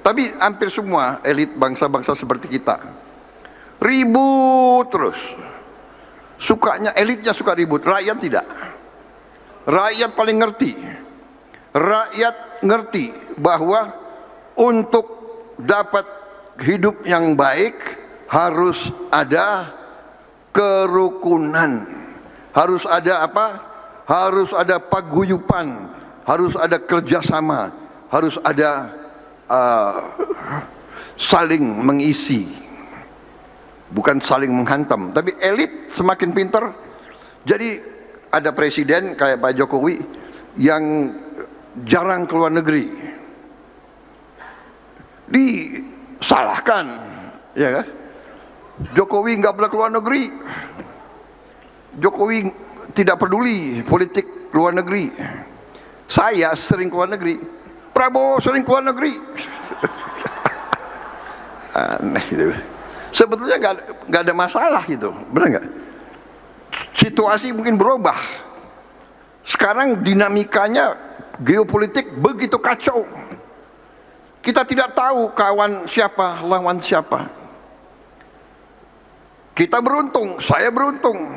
Tapi hampir semua elit bangsa-bangsa seperti kita ribut terus. Sukanya elitnya suka ribut, rakyat tidak. Rakyat paling ngerti. Rakyat ngerti bahwa untuk dapat hidup yang baik harus ada kerukunan. Harus ada apa? Harus ada paguyupan, harus ada kerjasama, harus ada saling mengisi, bukan saling menghantam. Tapi elit semakin pintar. Jadi ada presiden kayak Pak Jokowi yang jarang keluar negeri, disalahkan, ya kan? Jokowi nggak pernah keluar negeri. Jokowi tidak peduli politik luar negeri. Saya sering keluar negeri. Prabowo sering keluar negeri. Aneh gitu. Sebetulnya nggak ada masalah gitu, benar nggak? Situasi mungkin berubah. Sekarang dinamikanya geopolitik begitu kacau. Kita tidak tahu kawan siapa, lawan siapa. Kita beruntung, saya beruntung.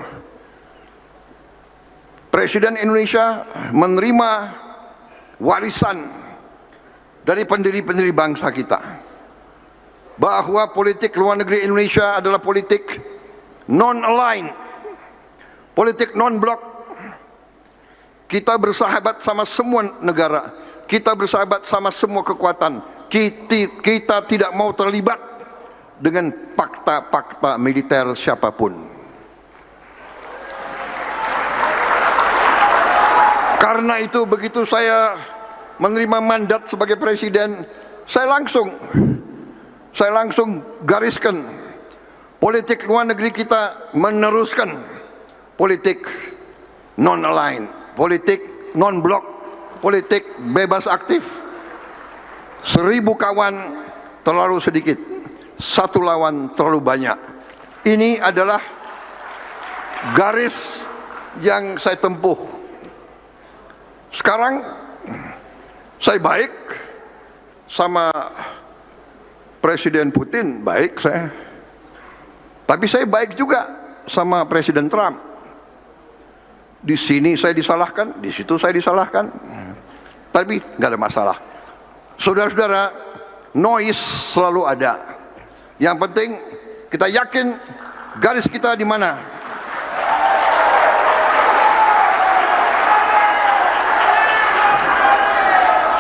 Presiden Indonesia menerima warisan dari pendiri-pendiri bangsa kita, bahwa politik luar negeri Indonesia adalah politik non-aligned, politik non-blok. Kita bersahabat sama semua negara, kita bersahabat sama semua kekuatan. Kita tidak mau terlibat dengan fakta-fakta militer siapapun. Karena itu begitu saya menerima mandat sebagai presiden, saya langsung gariskan politik luar negeri kita, meneruskan politik non-aligned, politik non-blok, politik bebas aktif. 1000 kawan terlalu sedikit, 1 lawan terlalu banyak. Ini adalah garis yang saya tempuh. Sekarang saya baik sama Presiden Putin, baik saya. Tapi saya baik juga sama Presiden Trump. Di sini saya disalahkan, di situ saya disalahkan. Tapi nggak ada masalah. Saudara-saudara, noise selalu ada. Yang penting kita yakin garis kita di mana.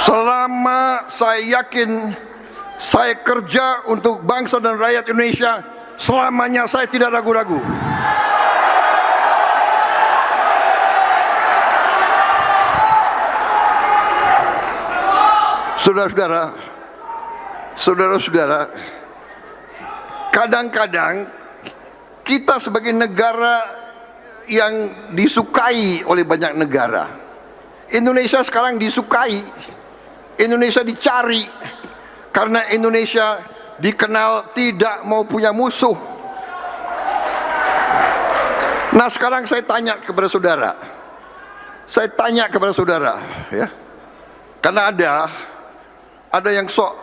Selama saya yakin saya kerja untuk bangsa dan rakyat Indonesia, selamanya saya tidak ragu-ragu. Saudara-saudara, kadang-kadang kita sebagai negara yang disukai oleh banyak negara, Indonesia sekarang disukai, Indonesia dicari, karena Indonesia dikenal tidak mau punya musuh. Nah sekarang saya tanya kepada saudara, ya, karena ada yang sok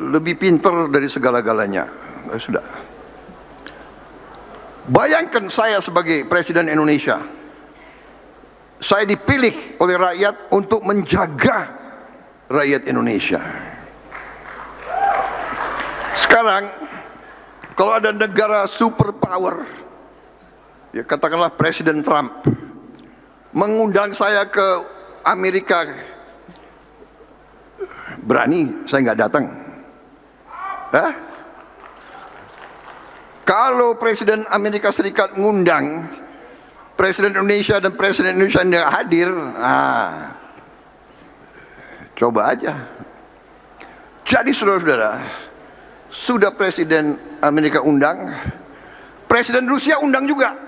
lebih pintar dari segala-galanya. Sudah. Bayangkan saya sebagai Presiden Indonesia, saya dipilih oleh rakyat untuk menjaga rakyat Indonesia. Sekarang kalau ada negara superpower, ya katakanlah Presiden Trump, mengundang saya ke Amerika, berani saya nggak datang? Hah? Kalau Presiden Amerika Serikat ngundang Presiden Indonesia dan Presiden Indonesia tidak hadir, coba aja. Jadi saudara-saudara, sudah Presiden Amerika undang, Presiden Rusia undang juga.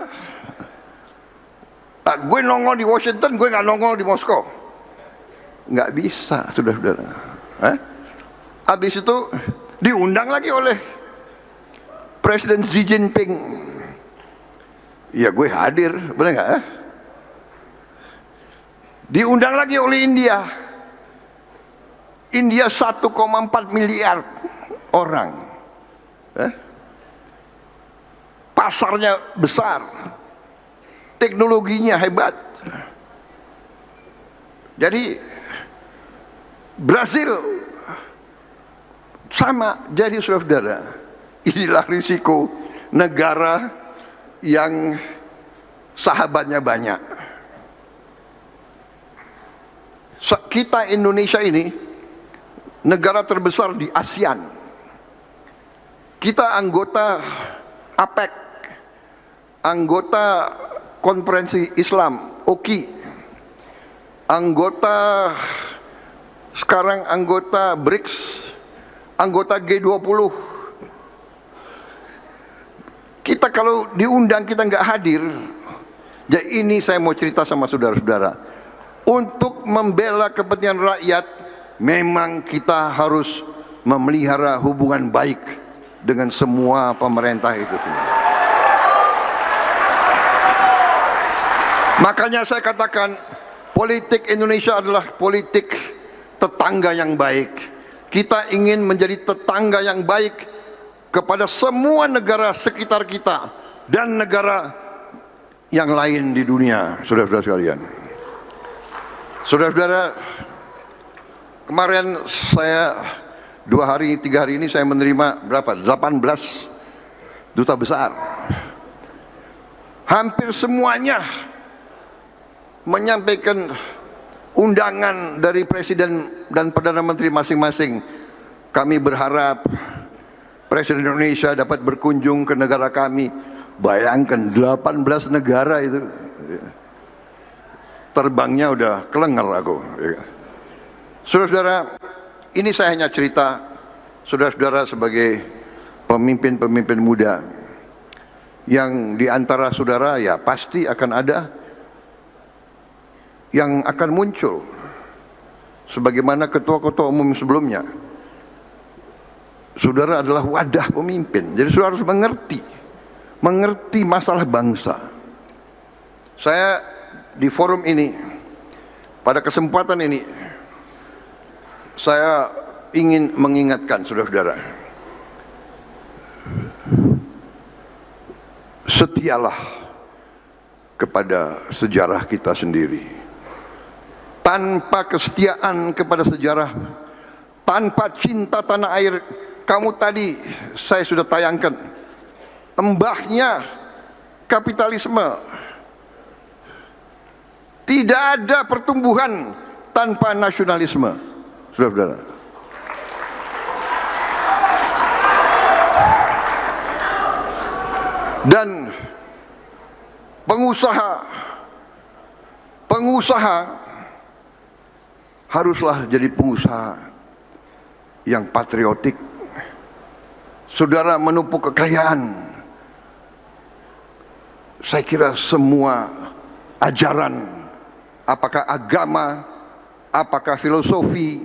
Gue nongol di Washington, gue nggak nongol di Moskow. Nggak bisa, saudara-saudara. Habis itu diundang lagi oleh Presiden Xi Jinping. Ya gue hadir, benar nggak? Diundang lagi oleh India. India 1,4 miliar orang. Pasarnya besar. Teknologinya hebat. Jadi Brasil sama. Jadi saudara-saudara, inilah risiko negara yang sahabatnya banyak. Kita Indonesia ini negara terbesar di ASEAN. Kita anggota APEC, anggota Konferensi Islam, OKI, sekarang anggota BRICS, anggota G20. Kita kalau diundang kita nggak hadir. Jadi ini saya mau cerita sama saudara-saudara. Untuk membela kepentingan rakyat, memang kita harus memelihara hubungan baik dengan semua pemerintah itu semua. Makanya saya katakan politik Indonesia adalah politik tetangga yang baik. Kita ingin menjadi tetangga yang baik kepada semua negara sekitar kita dan negara yang lain di dunia, saudara-saudara sekalian. Saudara-saudara, kemarin saya 3 hari ini saya menerima berapa? 18 duta besar. Hampir semuanya menyampaikan undangan dari Presiden dan Perdana Menteri masing-masing. Kami berharap Presiden Indonesia dapat berkunjung ke negara kami. Bayangkan 18 negara itu. Terbangnya udah kelengar aku. Saudara-saudara, ini saya hanya cerita saudara-saudara sebagai pemimpin-pemimpin muda. Yang diantara saudara ya pasti akan ada yang akan muncul sebagaimana ketua-ketua umum sebelumnya. Saudara adalah wadah pemimpin. Jadi saudara harus mengerti masalah bangsa. Saya di forum ini, pada kesempatan ini, saya ingin mengingatkan saudara-saudara, setialah kepada sejarah kita sendiri. Tanpa kesetiaan kepada sejarah, tanpa cinta tanah air, kamu tadi saya sudah tayangkan embahnya kapitalisme. Tidak ada pertumbuhan tanpa nasionalisme, saudara-saudara. Dan pengusaha haruslah jadi pengusaha yang patriotik. Saudara menumpuk kekayaan. Saya kira semua ajaran, apakah agama, apakah filosofi,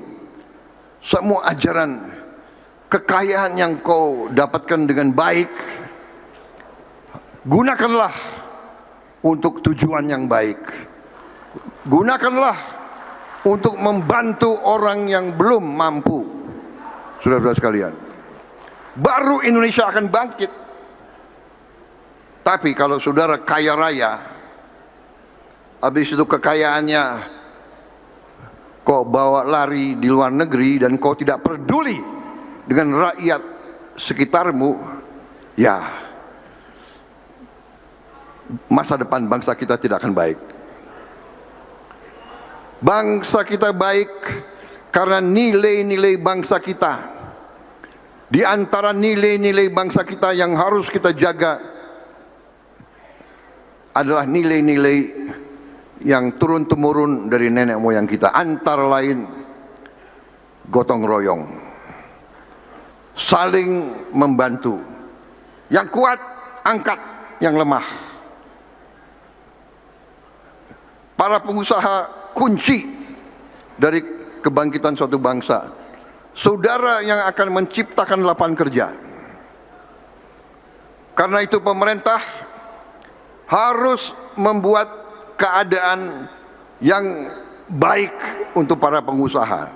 semua ajaran, kekayaan yang kau dapatkan dengan baik, gunakanlah untuk tujuan yang baik. Gunakanlah untuk membantu orang yang belum mampu. Saudara-saudara sekalian, baru Indonesia akan bangkit. Tapi kalau saudara kaya raya, habis itu kekayaannya kau bawa lari di luar negeri dan kau tidak peduli dengan rakyat sekitarmu, ya masa depan bangsa kita tidak akan baik. Bangsa kita baik karena nilai-nilai bangsa kita. Di antara nilai-nilai bangsa kita yang harus kita jaga adalah nilai-nilai yang turun-temurun dari nenek moyang kita. Antara lain gotong royong, saling membantu. Yang kuat angkat yang lemah. Para pengusaha kunci dari kebangkitan suatu bangsa. Saudara yang akan menciptakan lapangan kerja. Karena itu pemerintah harus membuat keadaan yang baik untuk para pengusaha.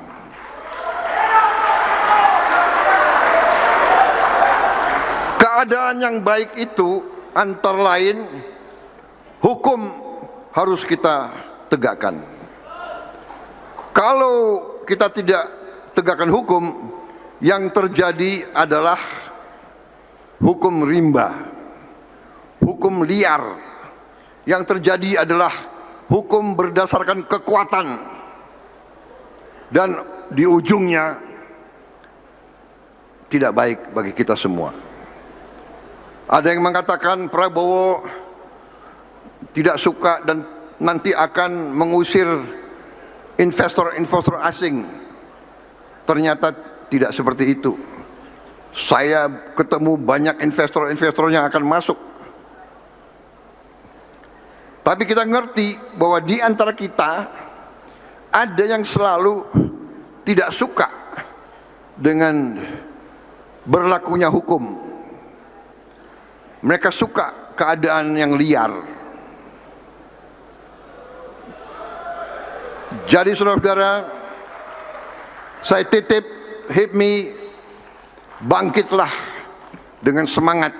keadaan yang baik itu antara lain hukum harus kita tegakkan. Kalau kita tidak tegakkan hukum, yang terjadi adalah hukum rimba, hukum liar. Yang terjadi adalah hukum berdasarkan kekuatan, dan di ujungnya tidak baik bagi kita semua. Ada yang mengatakan Prabowo tidak suka dan nanti akan mengusir investor-investor asing. Ternyata tidak seperti itu. Saya ketemu banyak investor-investor yang akan masuk. Tapi kita ngerti bahwa di antara kita ada yang selalu tidak suka dengan berlakunya hukum. Mereka suka keadaan yang liar. Jadi saudara-saudara, saya titip HIPMI, bangkitlah dengan semangat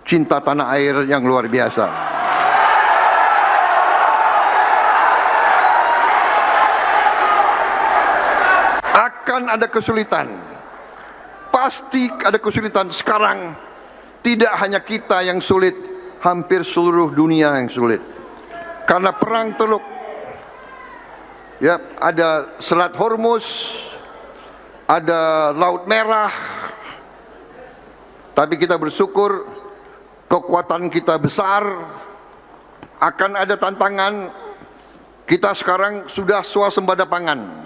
cinta tanah air yang luar biasa. Akan ada kesulitan, pasti ada kesulitan. Sekarang tidak hanya kita yang sulit, hampir seluruh dunia yang sulit. Karena perang Teluk, ya, ada Selat Hormuz, ada Laut Merah. Tapi kita bersyukur kekuatan kita besar. Akan ada tantangan. Kita sekarang sudah swasembada pangan.